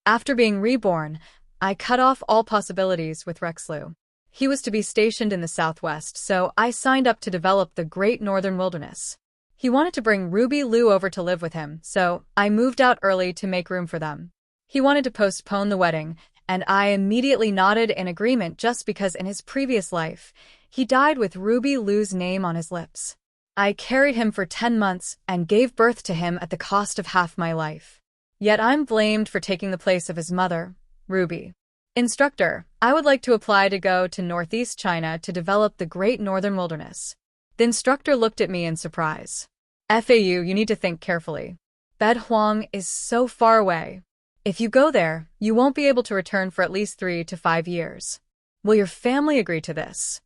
After being reborn, I cut off all possibilities with Rexlu. He was to be stationed in the southwest, so I signed up to develop the Great Northern Wilderness. He wanted to bring Ruby Lou over to live with him, so I moved out early to make room for them. He wanted to postpone the wedding, and I immediately nodded in agreement just because in his previous life, he died with Ruby Lou's name on his lips. I carried him for 10 months and gave birth to him at the cost of half my life. Yet I'm blamed for taking the place of his mother, Ruby. Instructor, I would like to apply to go to Northeast China to develop the Great Northern Wilderness. The instructor looked at me in surprise. FAU, you need to think carefully. Bedhuang is so far away. If you go there, you won't be able to return for at least 3 to 5 years. Will your family agree to this?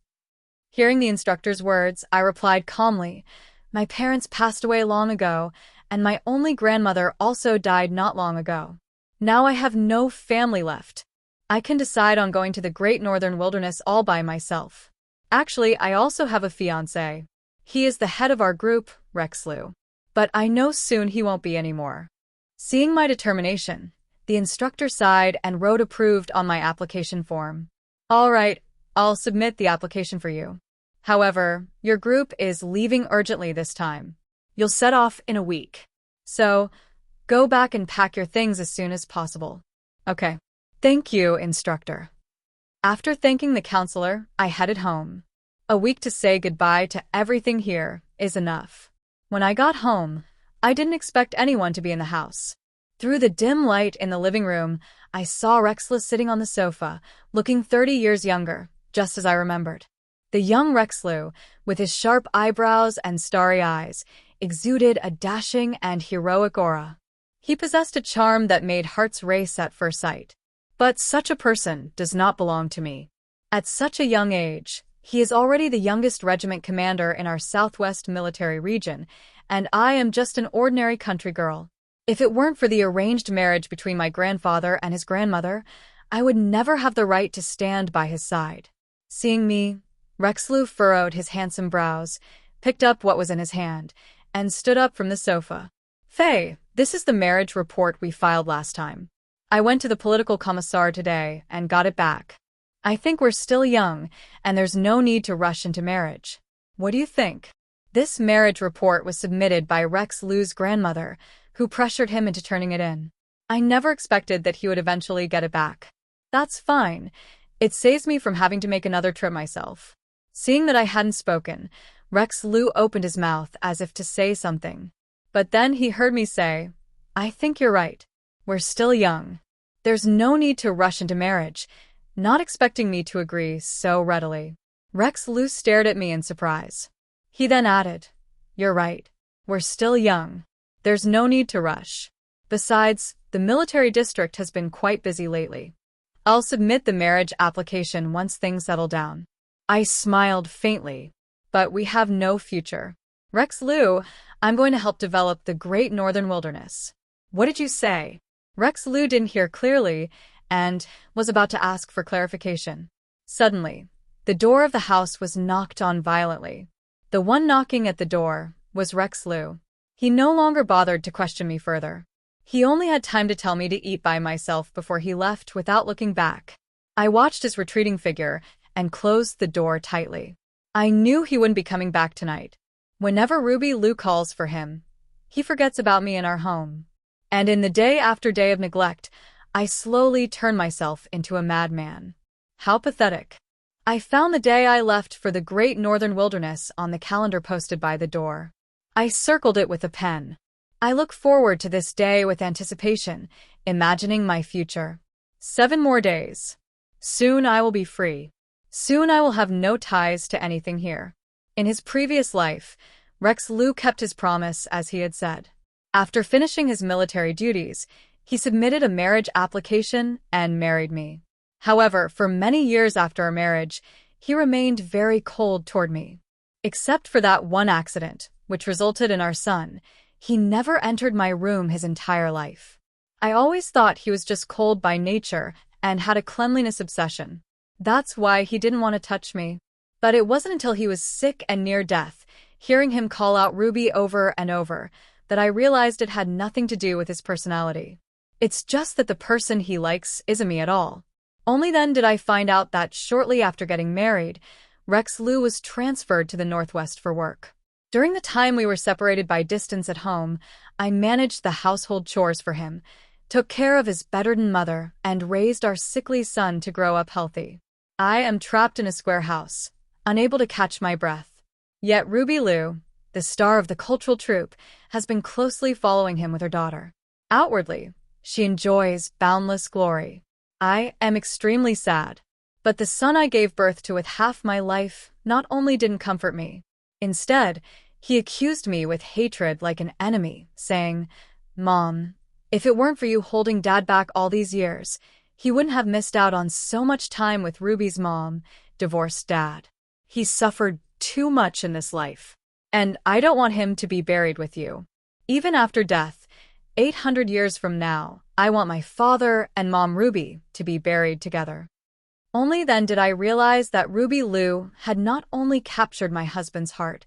Hearing the instructor's words, I replied calmly, my parents passed away long ago, and my only grandmother also died not long ago. Now I have no family left. I can decide on going to the Great Northern Wilderness all by myself. Actually, I also have a fiancé. He is the head of our group, Rexlu. But I know soon he won't be anymore. Seeing my determination, the instructor sighed and wrote approved on my application form. All right, I'll submit the application for you. However, your group is leaving urgently this time. You'll set off in a week. So, go back and pack your things as soon as possible. Okay. Thank you, instructor. After thanking the counselor, I headed home. A week to say goodbye to everything here is enough. When I got home, I didn't expect anyone to be in the house. Through the dim light in the living room, I saw Rexlu sitting on the sofa, looking 30 years younger, just as I remembered. The young Rexlu, with his sharp eyebrows and starry eyes, exuded a dashing and heroic aura. He possessed a charm that made hearts race at first sight. But such a person does not belong to me. At such a young age, he is already the youngest regiment commander in our southwest military region, and I am just an ordinary country girl. If it weren't for the arranged marriage between my grandfather and his grandmother, I would never have the right to stand by his side. Seeing me, Rexlu furrowed his handsome brows, picked up what was in his hand, and stood up from the sofa. Faye, this is the marriage report we filed last time. I went to the political commissar today and got it back. I think we're still young, and there's no need to rush into marriage. What do you think? This marriage report was submitted by Rexlu's grandmother, who pressured him into turning it in. I never expected that he would eventually get it back. That's fine. It saves me from having to make another trip myself. Seeing that I hadn't spoken, Rexlu opened his mouth as if to say something. But then he heard me say, I think you're right. We're still young. There's no need to rush into marriage, not expecting me to agree so readily. Rexlu stared at me in surprise. He then added, You're right. We're still young. There's no need to rush. Besides, the military district has been quite busy lately. I'll submit the marriage application once things settle down. I smiled faintly. But we have no future. Rexlu, I'm going to help develop the Great Northern Wilderness. What did you say? Rexlu didn't hear clearly and was about to ask for clarification. Suddenly, the door of the house was knocked on violently. The one knocking at the door was Rexlu. He no longer bothered to question me further. He only had time to tell me to eat by myself before he left without looking back. I watched his retreating figure and closed the door tightly. I knew he wouldn't be coming back tonight. Whenever Ruby Lou calls for him, he forgets about me in our home. And in the day after day of neglect, I slowly turned myself into a madman. How pathetic. I found the day I left for the Great Northern Wilderness on the calendar posted by the door. I circled it with a pen. I look forward to this day with anticipation, imagining my future. 7 more days. Soon I will be free. Soon I will have no ties to anything here. In his previous life, Rexlu kept his promise as he had said. After finishing his military duties, he submitted a marriage application and married me. However, for many years after our marriage, he remained very cold toward me. Except for that one accident, which resulted in our son, he never entered my room his entire life. I always thought he was just cold by nature and had a cleanliness obsession. That's why he didn't want to touch me. But it wasn't until he was sick and near death, hearing him call out Ruby over and over, that I realized it had nothing to do with his personality. It's just that the person he likes isn't me at all. Only then did I find out that shortly after getting married, Rex Lu was transferred to the Northwest for work. During the time we were separated by distance at home, I managed the household chores for him, took care of his bedridden mother, and raised our sickly son to grow up healthy. I am trapped in a square house, unable to catch my breath. Yet Ruby Liu, the star of the cultural troupe, has been closely following him with her daughter. Outwardly, she enjoys boundless glory. I am extremely sad. But the son I gave birth to with half my life not only didn't comfort me. Instead, he accused me with hatred like an enemy, saying, "Mom, if it weren't for you holding Dad back all these years, he wouldn't have missed out on so much time with Ruby's mom, divorced Dad. He suffered too much in this life. And I don't want him to be buried with you. Even after death, 800 years from now, I want my father and Mom Ruby to be buried together." Only then did I realize that Ruby Liu had not only captured my husband's heart,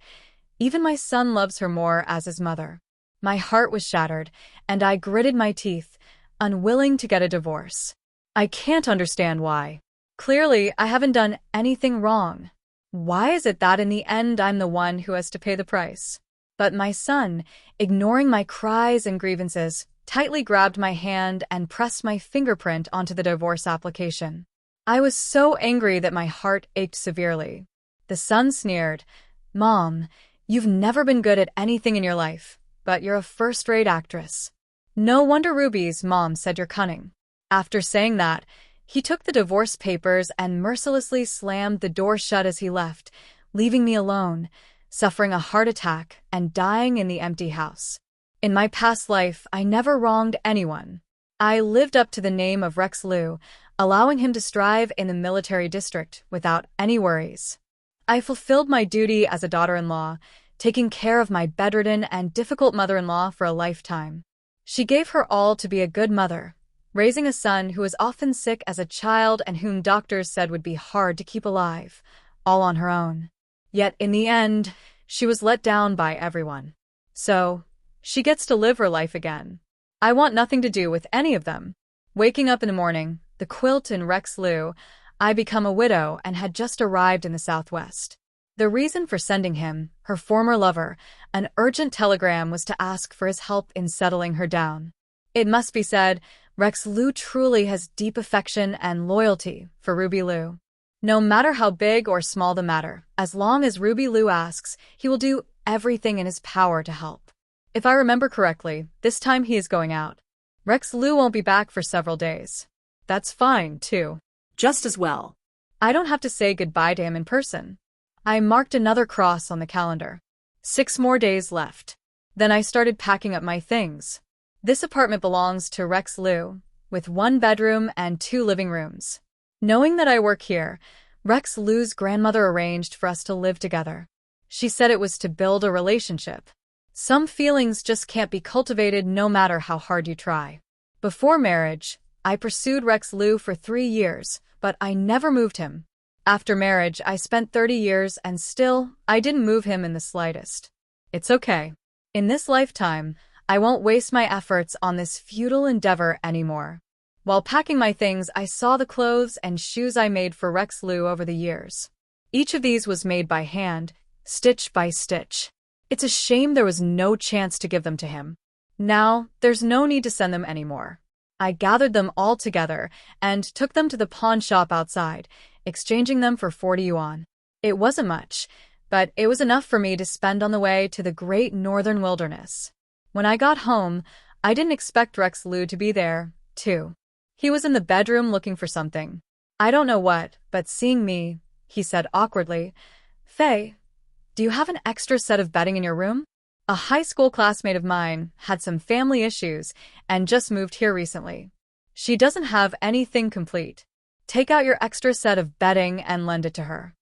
even my son loves her more as his mother. My heart was shattered, and I gritted my teeth, unwilling to get a divorce. I can't understand why. Clearly, I haven't done anything wrong. Why is it that in the end I'm the one who has to pay the price? But my son, ignoring my cries and grievances, tightly grabbed my hand and pressed my fingerprint onto the divorce application. I was so angry that my heart ached severely. The son sneered, "Mom, you've never been good at anything in your life, but you're a first-rate actress. No wonder Ruby's mom said you're cunning." After saying that, he took the divorce papers and mercilessly slammed the door shut as he left, leaving me alone, suffering a heart attack and dying in the empty house. In my past life, I never wronged anyone. I lived up to the name of Rex Liu, allowing him to strive in the military district without any worries. I fulfilled my duty as a daughter-in-law, taking care of my bedridden and difficult mother-in-law for a lifetime. She gave her all to be a good mother, raising a son who was often sick as a child and whom doctors said would be hard to keep alive, all on her own. Yet in the end, she was let down by everyone. So, she gets to live her life again. I want nothing to do with any of them. Waking up in the morning, the quilt in Rex Liu, I become a widow and had just arrived in the Southwest. The reason for sending him, her former lover, an urgent telegram was to ask for his help in settling her down. It must be said, Rex Liu truly has deep affection and loyalty for Ruby Liu. No matter how big or small the matter, as long as Ruby Liu asks, he will do everything in his power to help. If I remember correctly, this time he is going out. Rex Liu won't be back for several days. That's fine, too. Just as well. I don't have to say goodbye to him in person. I marked another cross on the calendar. 6 more days left. Then I started packing up my things. This apartment belongs to Rex Liu, with 1 bedroom and 2 living rooms. Knowing that I work here, Rex Liu's grandmother arranged for us to live together. She said it was to build a relationship. Some feelings just can't be cultivated no matter how hard you try. Before marriage, I pursued Rex Liu for 3 years, but I never moved him. After marriage, I spent 30 years and still, I didn't move him in the slightest. It's okay. In this lifetime, I won't waste my efforts on this futile endeavor anymore. While packing my things, I saw the clothes and shoes I made for Rex Liu over the years. Each of these was made by hand, stitch by stitch. It's a shame there was no chance to give them to him. Now, there's no need to send them anymore. I gathered them all together and took them to the pawn shop outside, exchanging them for 40 yuan. It wasn't much, but it was enough for me to spend on the way to the great northern wilderness. When I got home, I didn't expect Rex Liu to be there, too. He was in the bedroom looking for something. I don't know what, but seeing me, he said awkwardly, "Faye, do you have an extra set of bedding in your room? A high school classmate of mine had some family issues and just moved here recently. She doesn't have anything complete. Take out your extra set of bedding and lend it to her."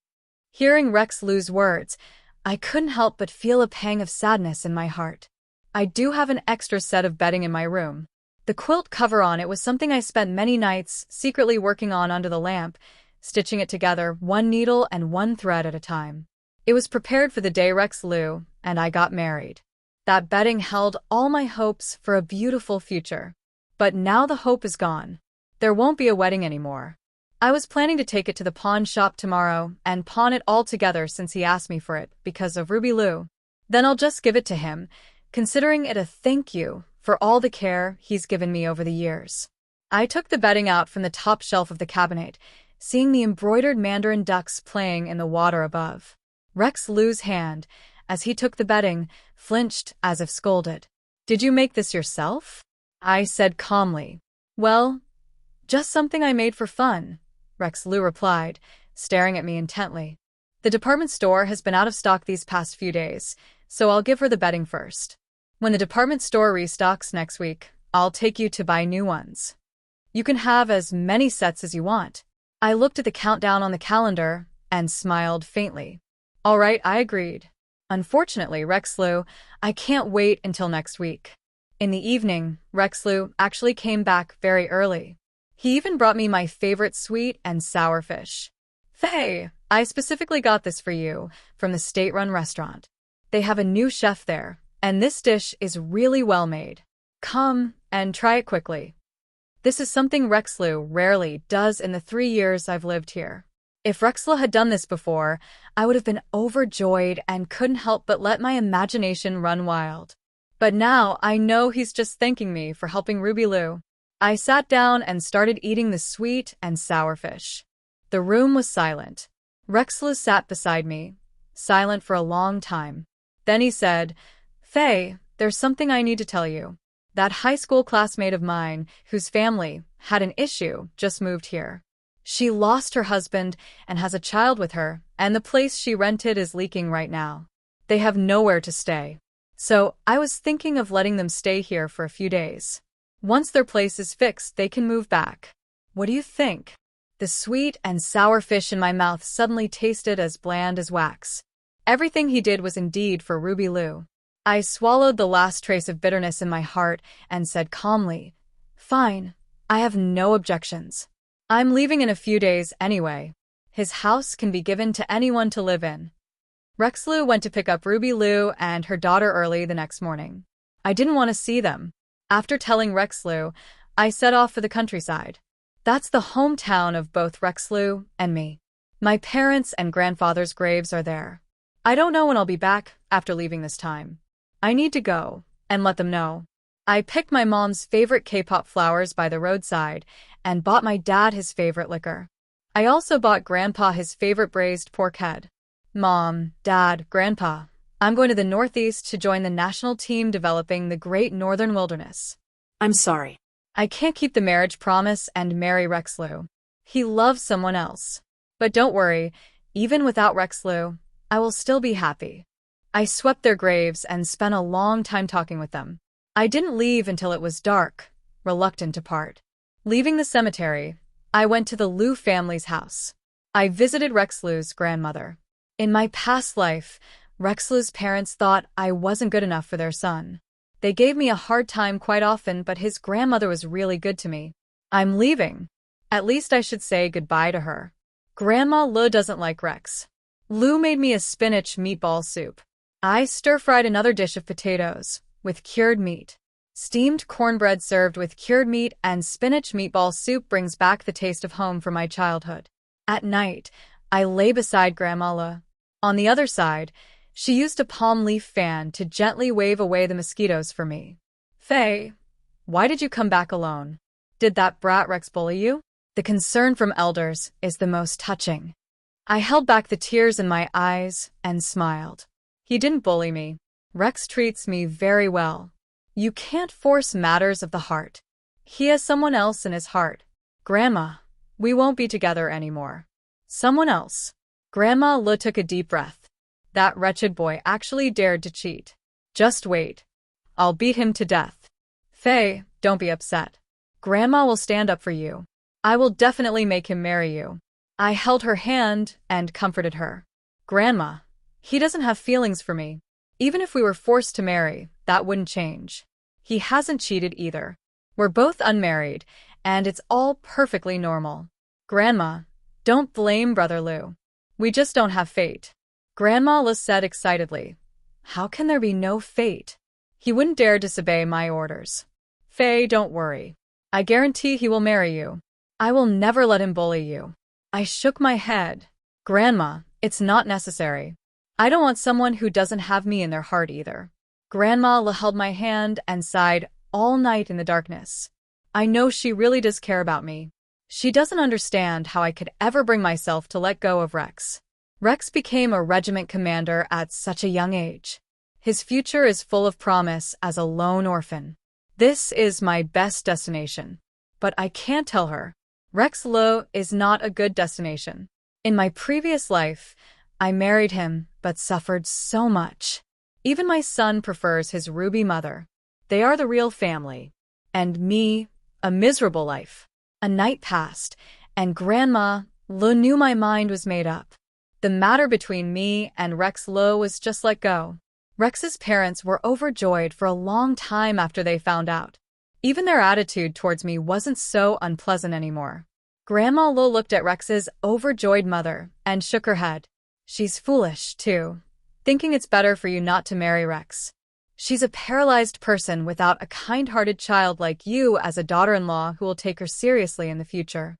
Hearing Rex Liu's words, I couldn't help but feel a pang of sadness in my heart. I do have an extra set of bedding in my room. The quilt cover on it was something I spent many nights secretly working on under the lamp, stitching it together 1 needle and 1 thread at a time. It was prepared for the day Rex Liu and I got married. That bedding held all my hopes for a beautiful future. But now the hope is gone. There won't be a wedding anymore. I was planning to take it to the pawn shop tomorrow and pawn it all together since he asked me for it because of Ruby Lou. Then I'll just give it to him, considering it a thank you for all the care he's given me over the years. I took the bedding out from the top shelf of the cabinet, seeing the embroidered mandarin ducks playing in the water above. Rex Lou's hand, as he took the bedding, flinched as if scolded. "Did you make this yourself?" I said calmly. "Well, just something I made for fun," Rex Lou replied, staring at me intently. "The department store has been out of stock these past few days, so I'll give her the bedding first. When the department store restocks next week, I'll take you to buy new ones. You can have as many sets as you want." I looked at the countdown on the calendar and smiled faintly. "All right," I agreed. Unfortunately, Rex Lou, I can't wait until next week. In the evening, Rex Lou actually came back very early. He even brought me my favorite sweet and sour fish. "Faye, I specifically got this for you from the state-run restaurant. They have a new chef there, and this dish is really well made. Come and try it quickly." This is something Rex Lou rarely does in the 3 years I've lived here. If Rex Lou had done this before, I would have been overjoyed and couldn't help but let my imagination run wild. But now I know he's just thanking me for helping Ruby Lou. I sat down and started eating the sweet and sour fish. The room was silent. Rex Lou sat beside me, silent for a long time. Then he said, "Faye, there's something I need to tell you. That high school classmate of mine, whose family had an issue, just moved here. She lost her husband and has a child with her, and the place she rented is leaking right now. They have nowhere to stay. So I was thinking of letting them stay here for a few days. Once their place is fixed, they can move back. What do you think?" The sweet and sour fish in my mouth suddenly tasted as bland as wax. Everything he did was indeed for Ruby Lou. I swallowed the last trace of bitterness in my heart and said calmly, "Fine, I have no objections. I'm leaving in a few days anyway. His house can be given to anyone to live in." Rex Lou went to pick up Ruby Lou and her daughter early the next morning. I didn't want to see them. After telling Rex Lou, I set off for the countryside. That's the hometown of both Rex Lou and me. My parents' and grandfather's graves are there. I don't know when I'll be back after leaving this time. I need to go and let them know. I picked my mom's favorite K-pop flowers by the roadside and bought my dad his favorite liquor. I also bought Grandpa his favorite braised pork head. "Mom, Dad, Grandpa, I'm going to the Northeast to join the national team developing the Great Northern Wilderness." "I'm sorry. I can't keep the marriage promise and marry Rex Lou. He loves someone else. But don't worry, even without Rex Lou, I will still be happy." I swept their graves and spent a long time talking with them. I didn't leave until it was dark, reluctant to part. Leaving the cemetery, I went to the Lou family's house. I visited Rex Lou's grandmother. In my past life, Rex Lou's parents thought I wasn't good enough for their son. They gave me a hard time quite often, but his grandmother was really good to me. I'm leaving. At least I should say goodbye to her. Grandma Lou doesn't like Rex. Lou made me a spinach meatball soup. I stir-fried another dish of potatoes with cured meat. Steamed cornbread served with cured meat and spinach meatball soup brings back the taste of home from my childhood. At night, I lay beside Grandma Lou. On the other side, she used a palm leaf fan to gently wave away the mosquitoes for me. "Faye, why did you come back alone? Did that brat Rex bully you?" The concern from elders is the most touching. I held back the tears in my eyes and smiled. "He didn't bully me. Rex treats me very well. You can't force matters of the heart. He has someone else in his heart. Grandma, we won't be together anymore." "Someone else?" Grandma Lou took a deep breath. "That wretched boy actually dared to cheat. Just wait. I'll beat him to death." "Faye, don't be upset. Grandma will stand up for you. I will definitely make him marry you." I held her hand and comforted her. "Grandma, he doesn't have feelings for me. Even if we were forced to marry, that wouldn't change. He hasn't cheated either. We're both unmarried, and it's all perfectly normal. Grandma, don't blame Brother Lou. We just don't have fate." Grandma Lou said excitedly, "How can there be no fate? He wouldn't dare disobey my orders." "Faye, don't worry. I guarantee he will marry you. I will never let him bully you. I shook my head. Grandma, it's not necessary. I don't want someone who doesn't have me in their heart either. Grandma held my hand and sighed all night in the darkness. I know she really does care about me. She doesn't understand how I could ever bring myself to let go of Rex. Rex became a regiment commander at such a young age. His future is full of promise as a lone orphan. This is my best destination. But I can't tell her. Rex Lowe is not a good destination. In my previous life, I married him but suffered so much. Even my son prefers his Ruby mother. They are the real family. And me, a miserable life. A night passed, and Grandma Lowe knew my mind was made up. The matter between me and Rex Lowe was just let go. Rex's parents were overjoyed for a long time after they found out. Even their attitude towards me wasn't so unpleasant anymore. Grandma Lowe looked at Rex's overjoyed mother and shook her head. She's foolish, too, thinking it's better for you not to marry Rex. She's a paralyzed person without a kind-hearted child like you as a daughter-in-law who will take her seriously in the future.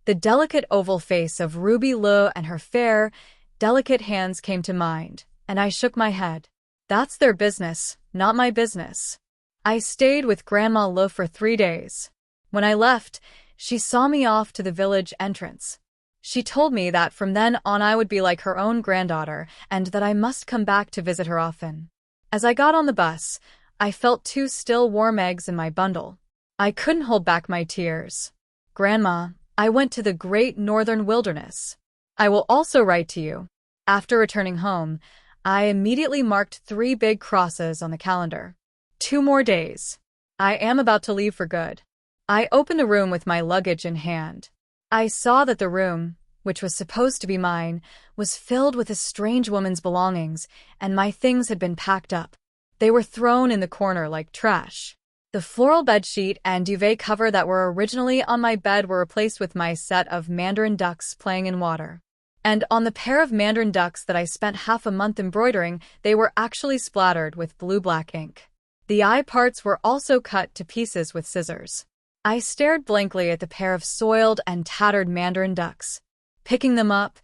The delicate oval face of Ruby Lowe and her fair, delicate hands came to mind, and I shook my head. That's their business, not my business. I stayed with Grandma Lowe for 3 days. When I left, she saw me off to the village entrance. She told me that from then on I would be like her own granddaughter and that I must come back to visit her often. As I got on the bus, I felt 2 still warm eggs in my bundle. I couldn't hold back my tears. Grandma, I went to the great northern wilderness. I will also write to you. After returning home, I immediately marked 3 big crosses on the calendar. 2 more days. I am about to leave for good. I opened the room with my luggage in hand. I saw that the room, which was supposed to be mine, was filled with a strange woman's belongings, and my things had been packed up. They were thrown in the corner like trash. The floral bedsheet and duvet cover that were originally on my bed were replaced with my set of mandarin ducks playing in water. And on the pair of mandarin ducks that I spent half a month embroidering, they were actually splattered with blue-black ink. The eye parts were also cut to pieces with scissors. I stared blankly at the pair of soiled and tattered mandarin ducks. Picking them up,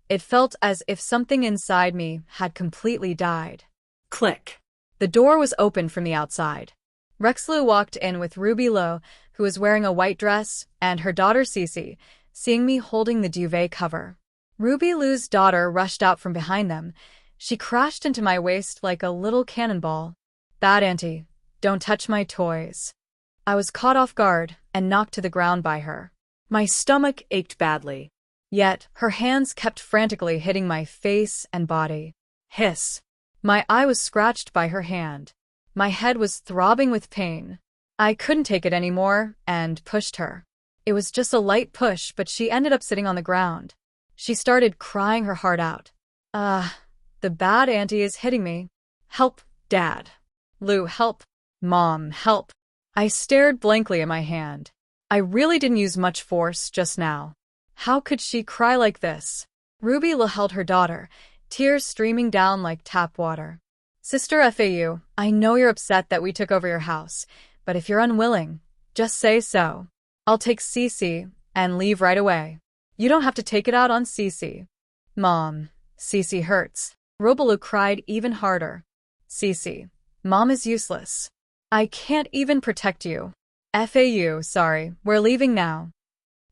it felt as if something inside me had completely died. Click. The door was opened from the outside. Rex Lowe walked in with Ruby Lowe, who was wearing a white dress, and her daughter Cece, seeing me holding the duvet cover. Ruby Lowe's daughter rushed out from behind them. She crashed into my waist like a little cannonball. Bad auntie, don't touch my toys. I was caught off guard and knocked to the ground by her. My stomach ached badly. Yet, her hands kept frantically hitting my face and body. Hiss. My eye was scratched by her hand. My head was throbbing with pain. I couldn't take it anymore and pushed her. It was just a light push, but she ended up sitting on the ground. She started crying her heart out. The bad auntie is hitting me. Help, Dad. Lou, help. Mom, help. I stared blankly at my hand. I really didn't use much force just now. How could she cry like this? Ruby held her daughter, tears streaming down like tap water. Sister FAU, I know you're upset that we took over your house, but if you're unwilling, just say so. I'll take Cece and leave right away. You don't have to take it out on Cece. Mom, Cece hurts. Robaloo cried even harder. Cece, Mom is useless. I can't even protect you. FAU, sorry, we're leaving now.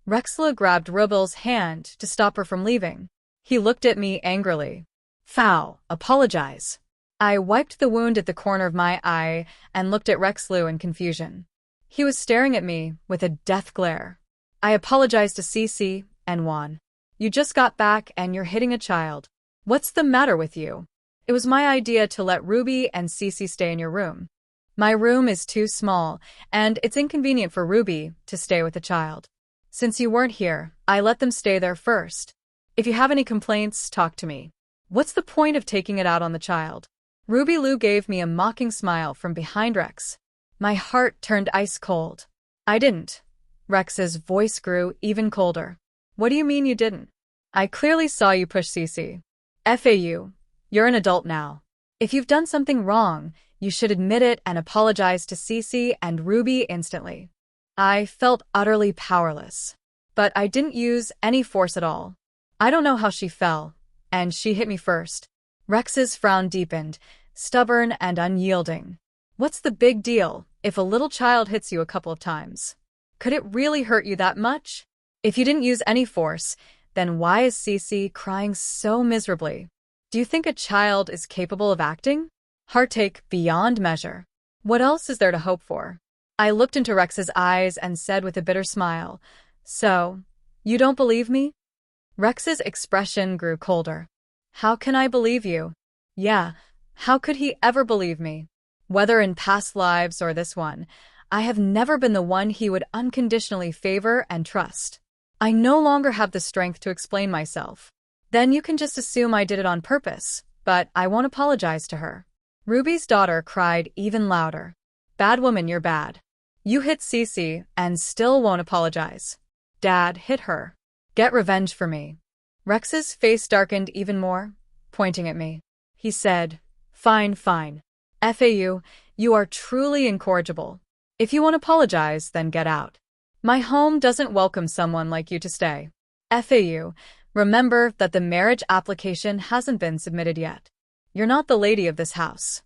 Rex Lowe grabbed Robaloo's hand to stop her from leaving. He looked at me angrily. Foul, apologize. I wiped the wound at the corner of my eye and looked at Rex Lowe in confusion. He was staring at me with a death glare. I apologized to Cece and Juan. You just got back and you're hitting a child. What's the matter with you? It was my idea to let Ruby and Cece stay in your room. My room is too small, and it's inconvenient for Ruby to stay with the child. Since you weren't here, I let them stay there first. If you have any complaints, talk to me. What's the point of taking it out on the child? Ruby Lou gave me a mocking smile from behind Rex. My heart turned ice cold. I didn't. Rex's voice grew even colder. What do you mean you didn't? I clearly saw you push Cece. FAU, you're an adult now. If you've done something wrong, you should admit it and apologize to Cece and Ruby instantly. I felt utterly powerless. But I didn't use any force at all. I don't know how she fell, and she hit me first. Rex's frown deepened, stubborn and unyielding. What's the big deal if a little child hits you a couple of times? Could it really hurt you that much? If you didn't use any force, then why is Cece crying so miserably? Do you think a child is capable of acting? Heartache beyond measure. What else is there to hope for? I looked into Rex's eyes and said with a bitter smile, "So, you don't believe me?" Rex's expression grew colder. "How can I believe you?" "Yeah, how could he ever believe me? Whether in past lives or this one, I have never been the one he would unconditionally favor and trust. I no longer have the strength to explain myself. Then you can just assume I did it on purpose, but I won't apologize to her." Ruby's daughter cried even louder. "Bad woman, you're bad. You hit Cece and still won't apologize. Dad hit her. Get revenge for me." Rex's face darkened even more, pointing at me. He said, "Fine, fine. FAU, you are truly incorrigible. If you won't apologize, then get out. My home doesn't welcome someone like you to stay. FAU, remember that the marriage application hasn't been submitted yet. You're not the lady of this house."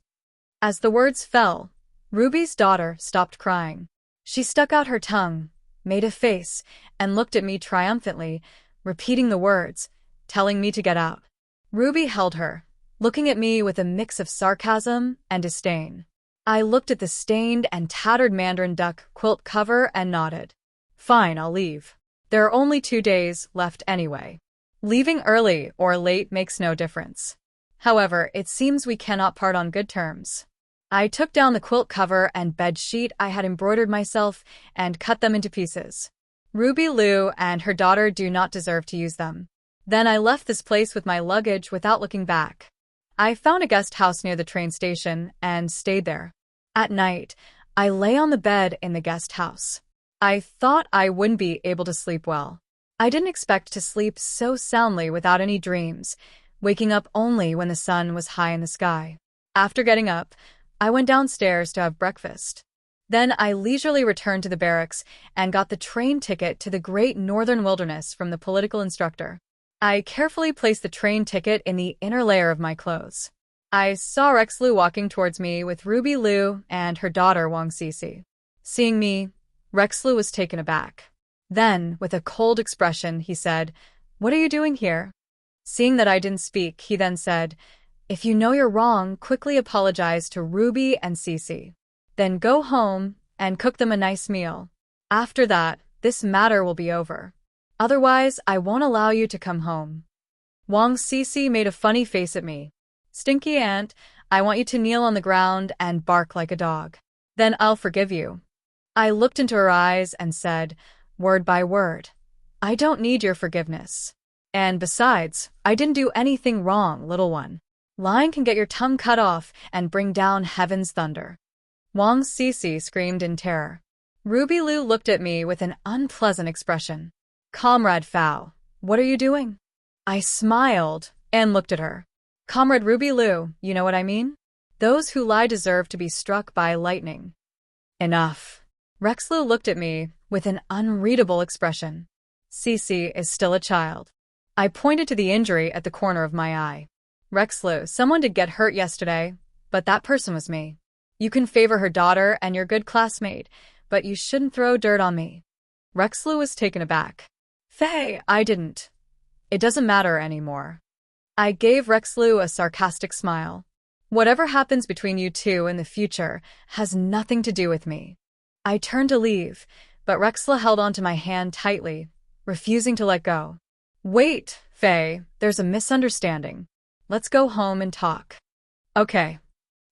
As the words fell, Ruby's daughter stopped crying. She stuck out her tongue, made a face, and looked at me triumphantly, repeating the words, telling me to get out. Ruby held her, looking at me with a mix of sarcasm and disdain. I looked at the stained and tattered Mandarin duck quilt cover and nodded. "Fine, I'll leave. There are only 2 days left anyway. Leaving early or late makes no difference. However, it seems we cannot part on good terms." I took down the quilt cover and bed sheet I had embroidered myself and cut them into pieces. Ruby Lou and her daughter do not deserve to use them. Then I left this place with my luggage without looking back. I found a guest house near the train station and stayed there. At night, I lay on the bed in the guest house. I thought I wouldn't be able to sleep well. I didn't expect to sleep so soundly without any dreams, waking up only when the sun was high in the sky. After getting up, I went downstairs to have breakfast. Then I leisurely returned to the barracks and got the train ticket to the great northern wilderness from the political instructor. I carefully placed the train ticket in the inner layer of my clothes. I saw Rexlu walking towards me with Ruby Liu and her daughter Wang Cece. Seeing me, Rexlu was taken aback. Then, with a cold expression, he said, "What are you doing here?" Seeing that I didn't speak, he then said, "If you know you're wrong, quickly apologize to Ruby and Cece. Then go home and cook them a nice meal. After that, this matter will be over. Otherwise, I won't allow you to come home." Wang Cece made a funny face at me. "Stinky ant, I want you to kneel on the ground and bark like a dog. Then I'll forgive you." I looked into her eyes and said, word by word, "I don't need your forgiveness. And besides, I didn't do anything wrong, little one. Lying can get your tongue cut off and bring down heaven's thunder." Wang Cece screamed in terror. Ruby Liu looked at me with an unpleasant expression. "Comrade Fao, what are you doing?" I smiled and looked at her. "Comrade Ruby Liu, you know what I mean? Those who lie deserve to be struck by lightning." "Enough." Rexlu looked at me with an unreadable expression. "Cece is still a child." I pointed to the injury at the corner of my eye. "Rexlu, someone did get hurt yesterday, but that person was me. You can favor her daughter and your good classmate, but you shouldn't throw dirt on me." Rexlu was taken aback. "Faye, I didn't. It doesn't matter anymore." I gave Rexlu a sarcastic smile. "Whatever happens between you two in the future has nothing to do with me." I turned to leave, but Rexlu held onto my hand tightly, refusing to let go. "Wait, Faye, there's a misunderstanding. Let's go home and talk." "Okay."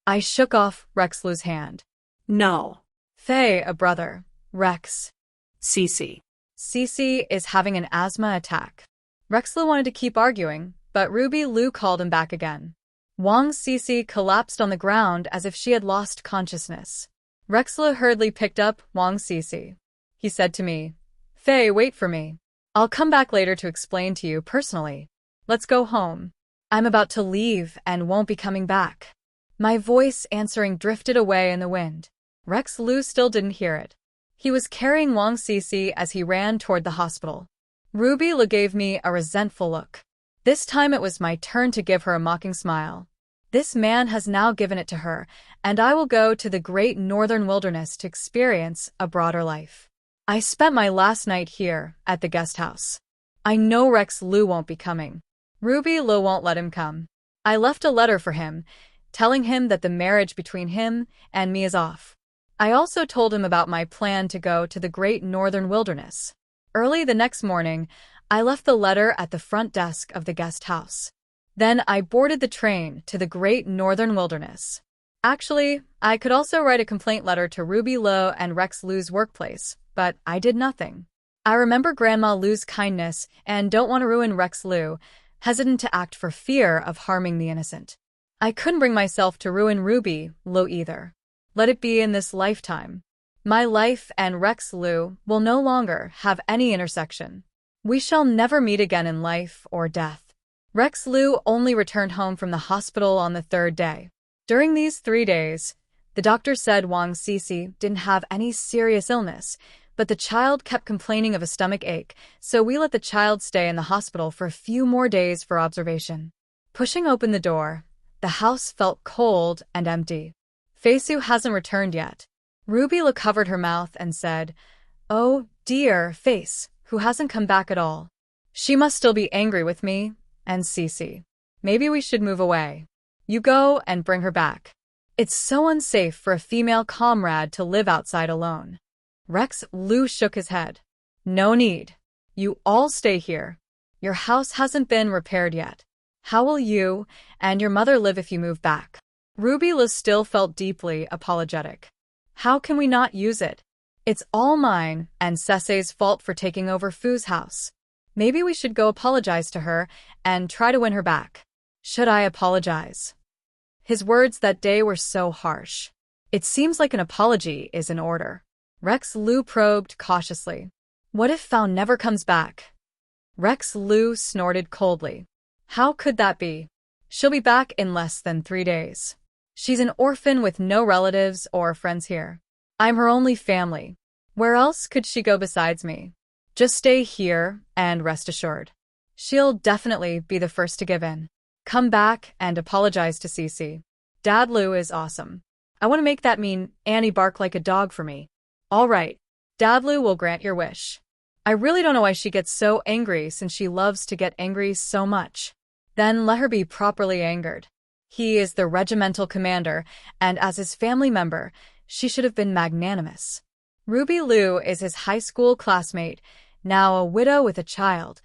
I shook off Rexlu's hand. "No." "Faye, a brother. Rex." Cece. "Cece is having an asthma attack." Rexlu wanted to keep arguing, but Ruby Liu called him back again. Wang Cece collapsed on the ground as if she had lost consciousness. Rexlu hurriedly picked up Wang Cece. He said to me, "Faye, wait for me. I'll come back later to explain to you personally. Let's go home. I'm about to leave and won't be coming back." My voice answering drifted away in the wind. Rex Liu still didn't hear it. He was carrying Wang Cici as he ran toward the hospital. Ruby Lu gave me a resentful look. This time it was my turn to give her a mocking smile. This man has now given it to her, and I will go to the great northern wilderness to experience a broader life. I spent my last night here, at the guest house. I know Rex Lu won't be coming. Ruby Lu won't let him come. I left a letter for him, telling him that the marriage between him and me is off. I also told him about my plan to go to the great northern wilderness. Early the next morning, I left the letter at the front desk of the guest house. Then I boarded the train to the great northern wilderness. Actually, I could also write a complaint letter to Ruby Lu and Rex Lu's workplace, but I did nothing. I remember Grandma Lu's kindness and don't want to ruin Rex Lu, hesitant to act for fear of harming the innocent. I couldn't bring myself to ruin Ruby Lu either. Let it be in this lifetime. My life and Rex Lu will no longer have any intersection. We shall never meet again in life or death. Rex Lu only returned home from the hospital on the third day. During these 3 days, the doctor said Wang Cici didn't have any serious illness, but the child kept complaining of a stomach ache, so we let the child stay in the hospital for a few more days for observation. Pushing open the door, the house felt cold and empty. Feisu hasn't returned yet. Ruby Lu covered her mouth and said, "Oh, dear, Face, who hasn't come back at all. She must still be angry with me and Cici. Maybe we should move away. You go and bring her back. It's so unsafe for a female comrade to live outside alone." Rex Lu shook his head. "No need. You all stay here. Your house hasn't been repaired yet. How will you and your mother live if you move back?" Ruby Lu still felt deeply apologetic. "How can we not use it? It's all mine and Cece's fault for taking over Fu's house. Maybe we should go apologize to her and try to win her back." "Should I apologize?" His words that day were so harsh. It seems like an apology is in order. Rex Lu probed cautiously. "What if Fao never comes back?" Rex Lu snorted coldly. "How could that be? She'll be back in less than 3 days. She's an orphan with no relatives or friends here. I'm her only family. Where else could she go besides me? Just stay here and rest assured. She'll definitely be the first to give in. Come back and apologize to Cici. Dad Lu is awesome. I want to make that mean Annie bark like a dog for me." "All right. Dad Lu will grant your wish." I really don't know why she gets so angry since she loves to get angry so much. Then let her be properly angered. He is the regimental commander, and as his family member, she should have been magnanimous. Ruby Lu is his high school classmate, now a widow with a child,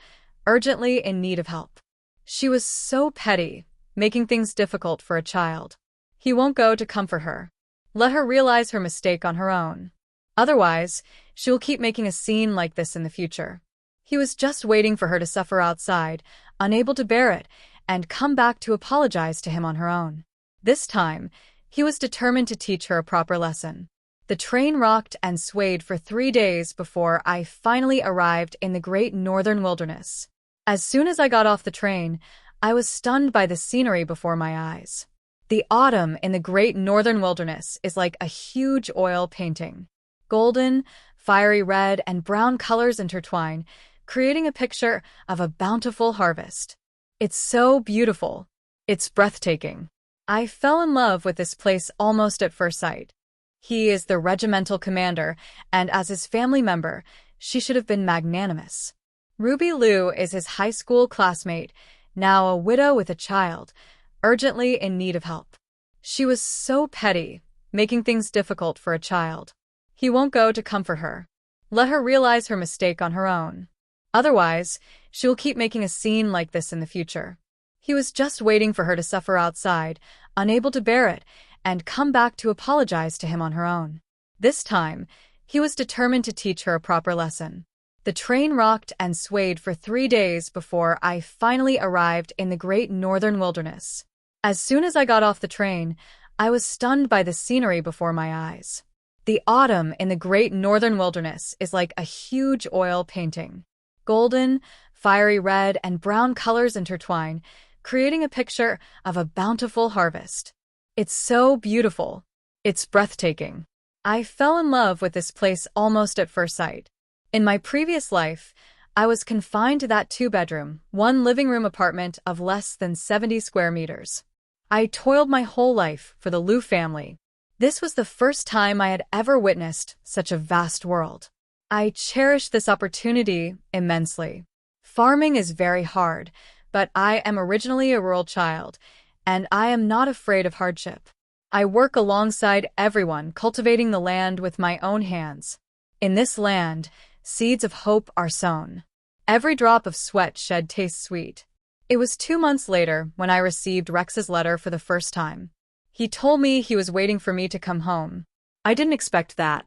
urgently in need of help. She was so petty, making things difficult for a child. He won't go to comfort her. Let her realize her mistake on her own. Otherwise, she will keep making a scene like this in the future. He was just waiting for her to suffer outside, unable to bear it, and come back to apologize to him on her own. This time, he was determined to teach her a proper lesson. The train rocked and swayed for 3 days before I finally arrived in the great northern wilderness. As soon as I got off the train, I was stunned by the scenery before my eyes. The autumn in the great northern wilderness is like a huge oil painting. Golden, fiery red, and brown colors intertwine, creating a picture of a bountiful harvest. It's so beautiful. It's breathtaking. I fell in love with this place almost at first sight. He is the regimental commander, and as his family member, she should have been magnanimous. Ruby Lu is his high school classmate, now a widow with a child, urgently in need of help. She was so petty, making things difficult for a child. He won't go to comfort her. Let her realize her mistake on her own. Otherwise, she will keep making a scene like this in the future. He was just waiting for her to suffer outside, unable to bear it, and come back to apologize to him on her own. This time, he was determined to teach her a proper lesson. The train rocked and swayed for 3 days before I finally arrived in the great northern wilderness. As soon as I got off the train, I was stunned by the scenery before my eyes. The autumn in the great northern wilderness is like a huge oil painting. Golden, fiery red, and brown colors intertwine, creating a picture of a bountiful harvest. It's so beautiful. It's breathtaking. I fell in love with this place almost at first sight. In my previous life, I was confined to that two-bedroom, one living room apartment of less than 70 square meters. I toiled my whole life for the Liu family. This was the first time I had ever witnessed such a vast world. I cherished this opportunity immensely. Farming is very hard, but I am originally a rural child, and I am not afraid of hardship. I work alongside everyone, cultivating the land with my own hands. In this land, seeds of hope are sown. Every drop of sweat shed tastes sweet. It was 2 months later when I received Rex's letter for the first time. He told me he was waiting for me to come home. I didn't expect that.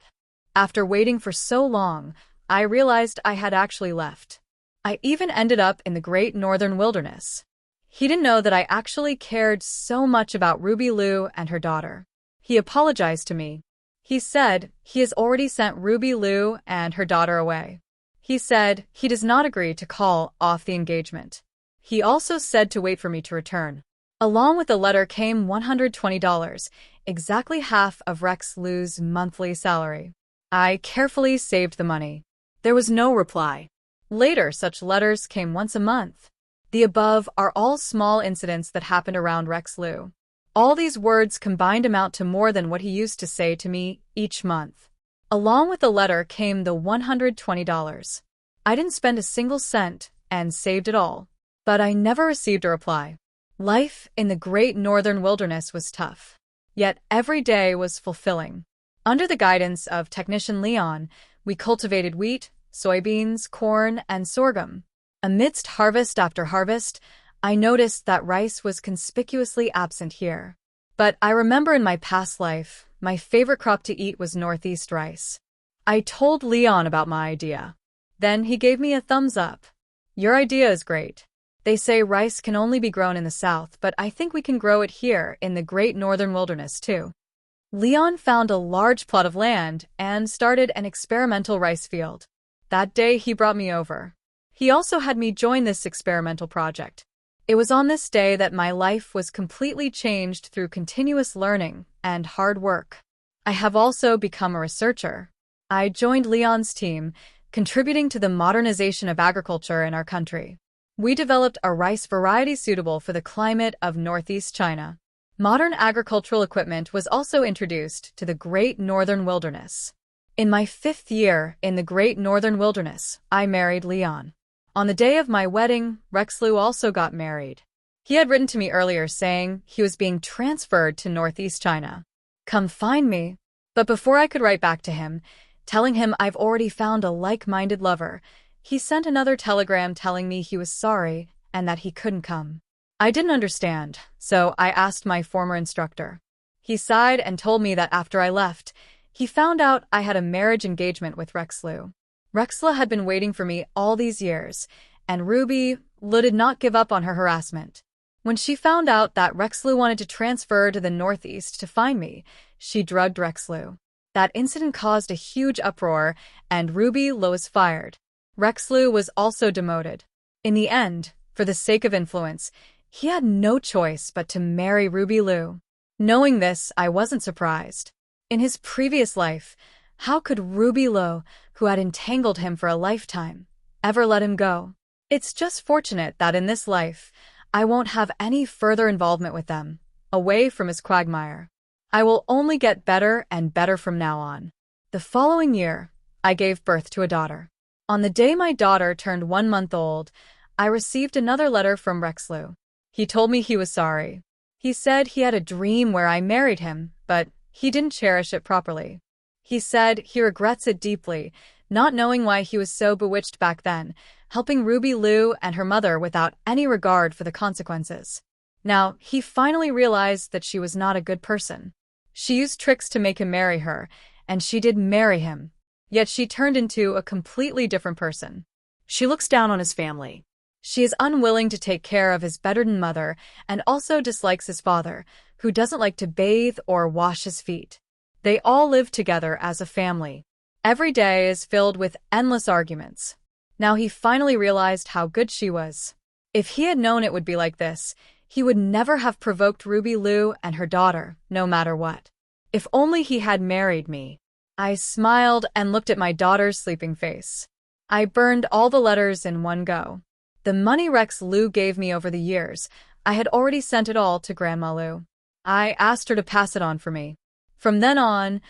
After waiting for so long, I realized I had actually left. I even ended up in the great northern wilderness. He didn't know that I actually cared so much about Ruby Liu and her daughter. He apologized to me. He said he has already sent Ruby Liu and her daughter away. He said he does not agree to call off the engagement. He also said to wait for me to return. Along with the letter came $120, exactly half of Rex Liu's monthly salary. I carefully saved the money. There was no reply. Later, such letters came once a month. The above are all small incidents that happened around Rex Liu. All these words combined amount to more than what he used to say to me each month. Along with the letter came the $120. I didn't spend a single cent and saved it all. But I never received a reply. Life in the great northern wilderness was tough. Yet every day was fulfilling. Under the guidance of technician Leon, we cultivated wheat, soybeans, corn, and sorghum. Amidst harvest after harvest, I noticed that rice was conspicuously absent here. But I remember in my past life, my favorite crop to eat was northeast rice. I told Leon about my idea. Then he gave me a thumbs up. Your idea is great. They say rice can only be grown in the south, but I think we can grow it here in the great northern wilderness too. Leon found a large plot of land and started an experimental rice field. That day he brought me over. He also had me join this experimental project. It was on this day that my life was completely changed through continuous learning and hard work. I have also become a researcher. I joined Leon's team, contributing to the modernization of agriculture in our country. We developed a rice variety suitable for the climate of northeast China. Modern agricultural equipment was also introduced to the great northern wilderness. In my 5th year in the great northern wilderness, I married Leon. On the day of my wedding, Rex Liu also got married. He had written to me earlier saying he was being transferred to northeast China. Come find me. But before I could write back to him, telling him I've already found a like-minded lover, he sent another telegram telling me he was sorry and that he couldn't come. I didn't understand, so I asked my former instructor. He sighed and told me that after I left, he found out I had a marriage engagement with Rex Liu. Rex Liu had been waiting for me all these years, and Ruby Liu did not give up on her harassment. When she found out that Rex Liu wanted to transfer to the northeast to find me, she drugged Rex Liu. That incident caused a huge uproar, and Ruby Liu was fired. Rex Liu was also demoted. In the end, for the sake of influence, he had no choice but to marry Ruby Liu. Knowing this, I wasn't surprised. In his previous life, how could Ruby Liu, who had entangled him for a lifetime, ever let him go? It's just fortunate that in this life, I won't have any further involvement with them, away from his quagmire. I will only get better and better from now on. The following year, I gave birth to a daughter. On the day my daughter turned 1 month old, I received another letter from Rex Liu. He told me he was sorry. He said he had a dream where I married him, but he didn't cherish it properly. He said he regrets it deeply, not knowing why he was so bewitched back then, helping Ruby Liu and her mother without any regard for the consequences. Now, he finally realized that she was not a good person. She used tricks to make him marry her, and she did marry him. Yet she turned into a completely different person. She looks down on his family. She is unwilling to take care of his bedridden mother and also dislikes his father, who doesn't like to bathe or wash his feet. They all live together as a family. Every day is filled with endless arguments. Now he finally realized how good she was. If he had known it would be like this, he would never have provoked Ruby Liu and her daughter, no matter what. If only he had married me. I smiled and looked at my daughter's sleeping face. I burned all the letters in one go. The money Rex Lu gave me over the years, I had already sent it all to Grandma Lu. I asked her to pass it on for me. From then on,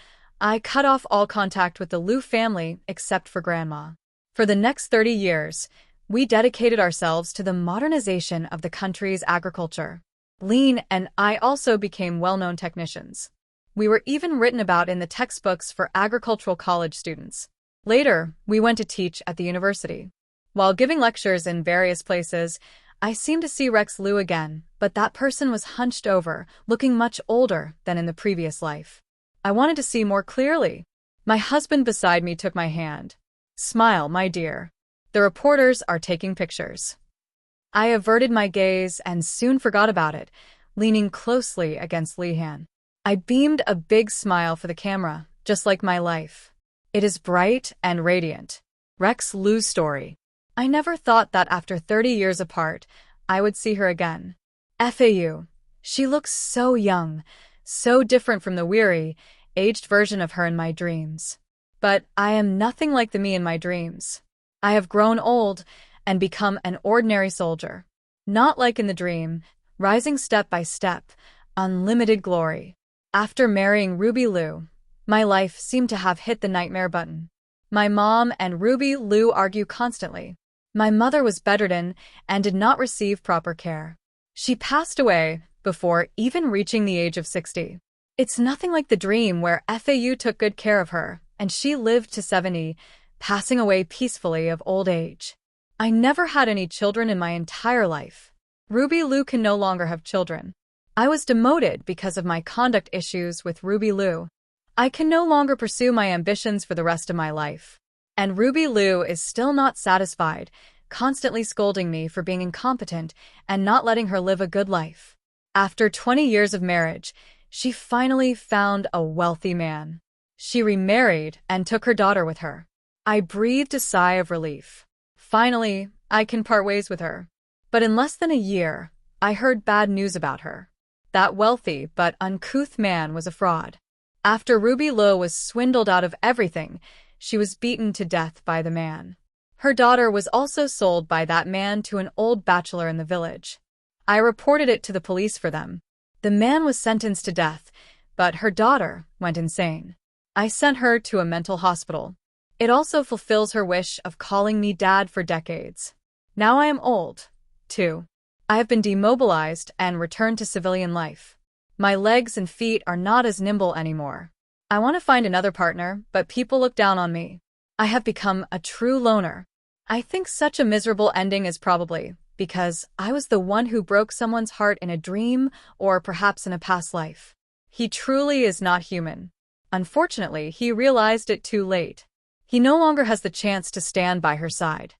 I cut off all contact with the Lu family except for Grandma. For the next 30 years, we dedicated ourselves to the modernization of the country's agriculture. Lean and I also became well-known technicians. We were even written about in the textbooks for agricultural college students. Later, we went to teach at the university. While giving lectures in various places, I seemed to see Rex Lu again, but that person was hunched over, looking much older than in the previous life. I wanted to see more clearly. My husband beside me took my hand. "Smile, my dear. The reporters are taking pictures." I averted my gaze and soon forgot about it, leaning closely against Lihan. I beamed a big smile for the camera, just like my life. It is bright and radiant. Rex Lu's story. I never thought that after 30 years apart, I would see her again. FAU. She looks so young, so different from the weary, aged version of her in my dreams. But I am nothing like the me in my dreams. I have grown old and become an ordinary soldier. Not like in the dream, rising step by step, unlimited glory. After marrying Ruby Lu, my life seemed to have hit the nightmare button. My mom and Ruby Lu argue constantly. My mother was bedridden and did not receive proper care. She passed away before even reaching the age of 60. It's nothing like the dream where FAU took good care of her, and she lived to 70, passing away peacefully of old age. I never had any children in my entire life. Ruby Lu can no longer have children. I was demoted because of my conduct issues with Ruby Lu. I can no longer pursue my ambitions for the rest of my life. And Ruby Lu is still not satisfied, constantly scolding me for being incompetent and not letting her live a good life. After 20 years of marriage, she finally found a wealthy man. She remarried and took her daughter with her. I breathed a sigh of relief. Finally, I can part ways with her. But in less than a year, I heard bad news about her. That wealthy but uncouth man was a fraud. After Ruby Lu was swindled out of everything, she was beaten to death by the man. Her daughter was also sold by that man to an old bachelor in the village. I reported it to the police for them. The man was sentenced to death, but her daughter went insane. I sent her to a mental hospital. It also fulfills her wish of calling me dad for decades. Now I am old, too. I have been demobilized and returned to civilian life. My legs and feet are not as nimble anymore. I want to find another partner, but people look down on me. I have become a true loner. I think such a miserable ending is probably because I was the one who broke someone's heart in a dream or perhaps in a past life. He truly is not human. Unfortunately, he realized it too late. He no longer has the chance to stand by her side.